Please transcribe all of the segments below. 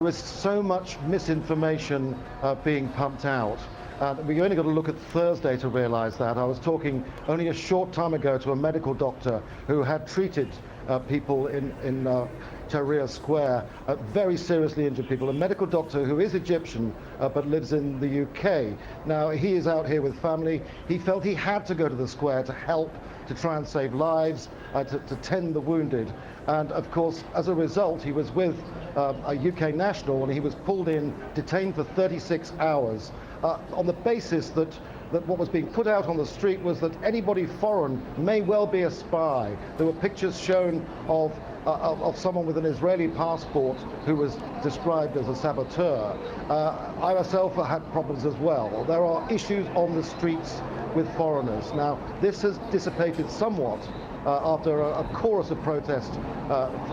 There is so much misinformation being pumped out. We only got to look at Thursday to realise that. I was talking only a short time ago to a medical doctor who had treated people in Tahrir Square, very seriously injured people, a medical doctor who is Egyptian but lives in the UK. Now, he is out here with family. He felt he had to go to the square to help, to try and save lives, to tend the wounded. And of course, as a result, he was with a UK national, and he was pulled in, detained for 36 hours on the basis that what was being put out on the street was that anybody foreign may well be a spy. There were pictures shown of someone with an Israeli passport who was described as a saboteur. I myself had problems as well. There are issues on the streets with foreigners. Now, this has dissipated somewhat after a chorus of protest,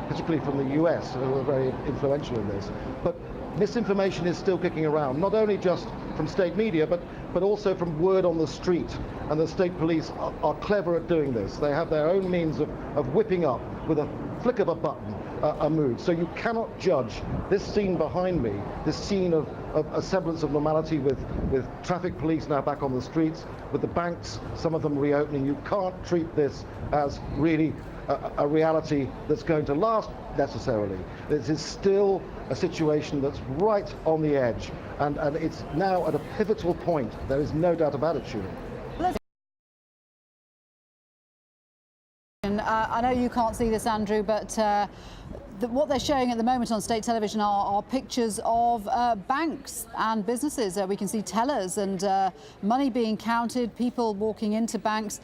particularly from the US, who were very influential in this. But misinformation is still kicking around, not only just from state media, but also from word on the street. And the state police are clever at doing this. They have their own means of whipping up, with a flick of a button, a mood. So you cannot judge this scene behind me, this scene of a semblance of normality with traffic police now back on the streets, with the banks, some of them reopening. You can't treat this as really a reality that's going to last necessarily. This is still a situation that's right on the edge, and it's now at a pivotal point. There is no doubt about it, Shooting. I know you can't see this, Andrew, but what they're showing at the moment on state television are pictures of banks and businesses. We can see tellers and money being counted, people walking into banks.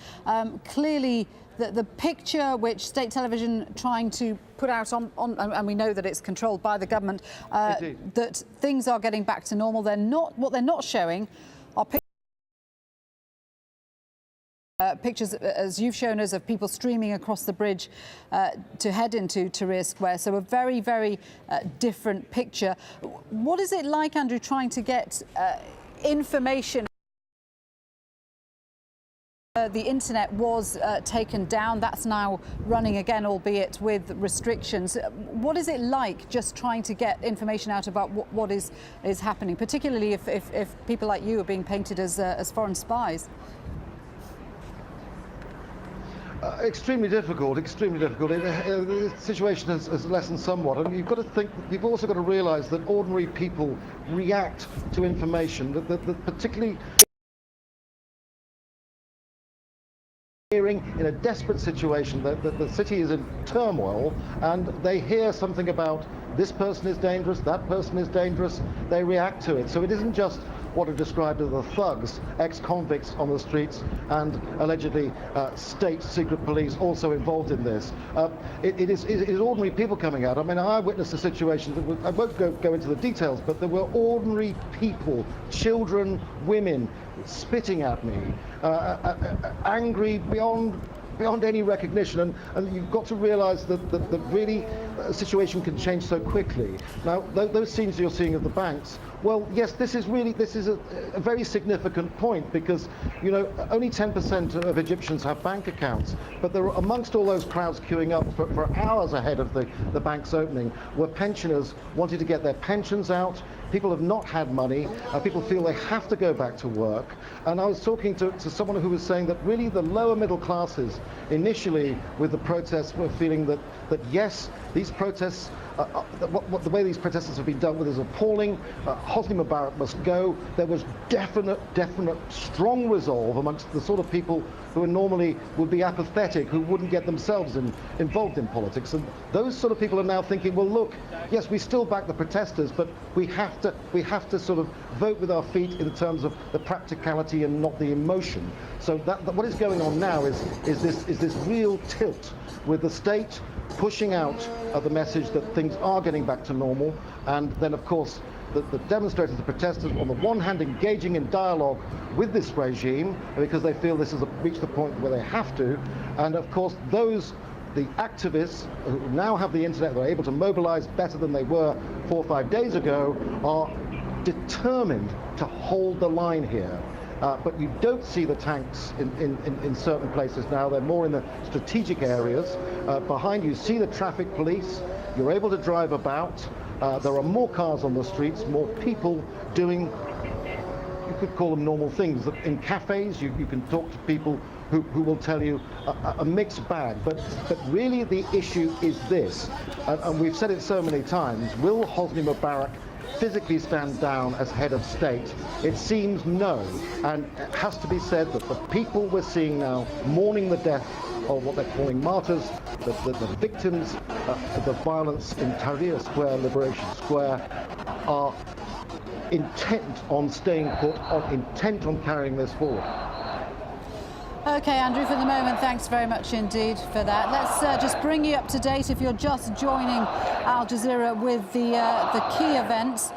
Clearly, the picture which state television trying to put out on and we know that it's controlled by the government, that things are getting back to normal. What they're not showing are pictures, as you've shown us, of people streaming across the bridge to head into Tahrir Square. So a very, very different picture. What is it like, Andrew, trying to get information? The internet was taken down. That's now running again, albeit with restrictions. What is it like just trying to get information out about what is happening, particularly if people like you are being painted as foreign spies? Extremely difficult, extremely difficult. The situation has lessened somewhat, and you've got to think, you've also got to realise that ordinary people react to information, that particularly hearing in a desperate situation that the city is in turmoil, and they hear something about this person is dangerous, that person is dangerous, they react to it. So it isn't just what are described as the thugs, ex-convicts on the streets, and allegedly state secret police also involved in this. It is ordinary people coming out. I mean, I witnessed a situation that I won't go into the details, but there were ordinary people, children, women, spitting at me, angry beyond any recognition, and you've got to realise that really a situation can change so quickly. Now, those scenes you're seeing of the banks, well, yes, this is a very significant point, because, you know, only 10% of Egyptians have bank accounts, but there, amongst all those crowds queuing up for hours ahead of the bank's opening, were pensioners wanting to get their pensions out. People have not had money. People feel they have to go back to work. And I was talking to someone who was saying that really the lower middle classes, initially with the protests, were feeling that yes, these protests, the way these protesters have been dealt with is appalling. Hosni Mubarak must go. There was definite, strong resolve amongst the sort of people who normally would be apathetic, who wouldn't get themselves involved in politics. And those sort of people are now thinking, well, look, yes, we still back the protesters, but we have to sort of vote with our feet in terms of the practicality and not the emotion. So what is going on now is this real tilt with the state pushing out the message that things are getting back to normal, and then of course the demonstrators, the protesters, on the one hand engaging in dialogue with this regime because they feel this has reached the point where they have to, and of course the activists who now have the internet, they're able to mobilize better than they were 4 or 5 days ago, are determined to hold the line here. But you don't see the tanks in certain places now. They're more in the strategic areas. Behind you see the traffic police. You're able to drive about. There are more cars on the streets, more people doing, you could call them normal things. In cafes, you can talk to people who will tell you a mixed bag. But really the issue is this, and we've said it so many times, will Hosni Mubarak physically stand down as head of state? It seems no, and it has to be said that the people we're seeing now mourning the death of what they're calling martyrs, the victims of the violence in Tahrir Square, Liberation Square, are intent on staying put, intent on carrying this forward. Okay, Andrew, for the moment, thanks very much indeed for that. Let's just bring you up to date if you're just joining Al Jazeera with the key events.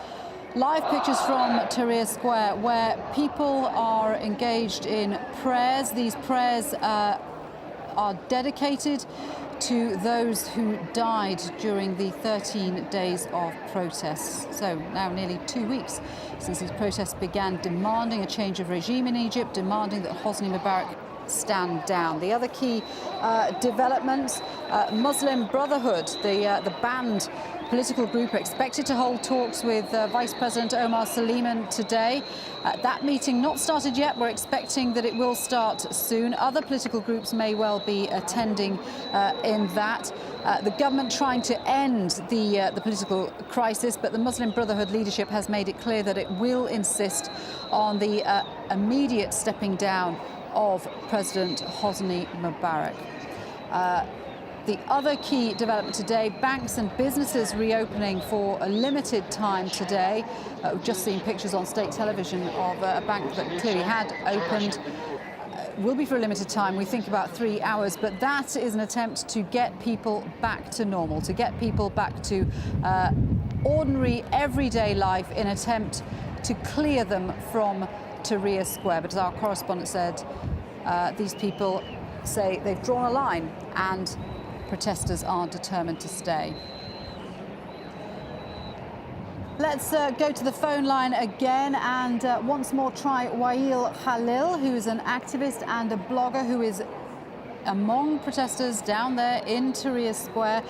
Live pictures from Tahrir Square where people are engaged in prayers. These prayers are dedicated to those who died during the 13 days of protests. So now nearly 2 weeks since these protests began, demanding a change of regime in Egypt, demanding that Hosni Mubarak stand down. The other key developments, Muslim Brotherhood, the banned political group, expected to hold talks with Vice President Omar Suleiman today. That meeting not started yet. We're expecting that it will start soon. Other political groups may well be attending in that. The government trying to end the political crisis, but the Muslim Brotherhood leadership has made it clear that it will insist on the immediate stepping down of President Hosni Mubarak. The other key development today, banks and businesses reopening for a limited time today. We've just seen pictures on state television of a bank that clearly had opened. Will be for a limited time, we think about 3 hours, but that is an attempt to get people back to normal, to get people back to ordinary, everyday life in an attempt to clear them from Tahrir Square. But as our correspondent said, these people say they've drawn a line and protesters are determined to stay. Let's go to the phone line again and once more try Wael Khalil, who's an activist and a blogger who is among protesters down there in Tahrir Square.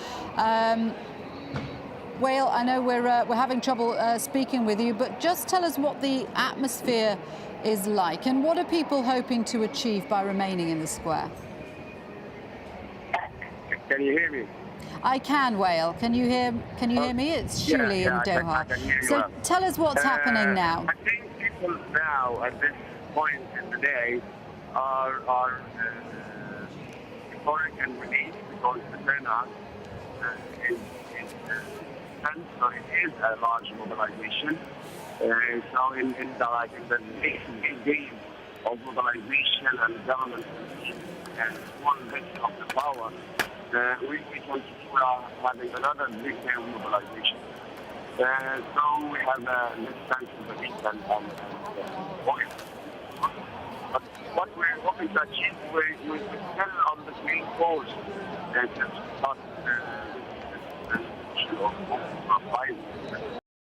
Wael, I know we're having trouble speaking with you, but just tell us what the atmosphere is like and what are people hoping to achieve by remaining in the square? Can you hear me? I can, Wael. Can you hear me? It's Shuli in Doha. I can hear you So well. tell us what's happening now. I think people now, at this point in the day, are euphoric and relieved because the turnout is intense, so it is a large mobilization. So in the days of mobilization and government and one bit of the power, we can see we are having another big day of mobilization. So we have this sense of the week and but what we're hoping to achieve, we're still on the main course to start the issue of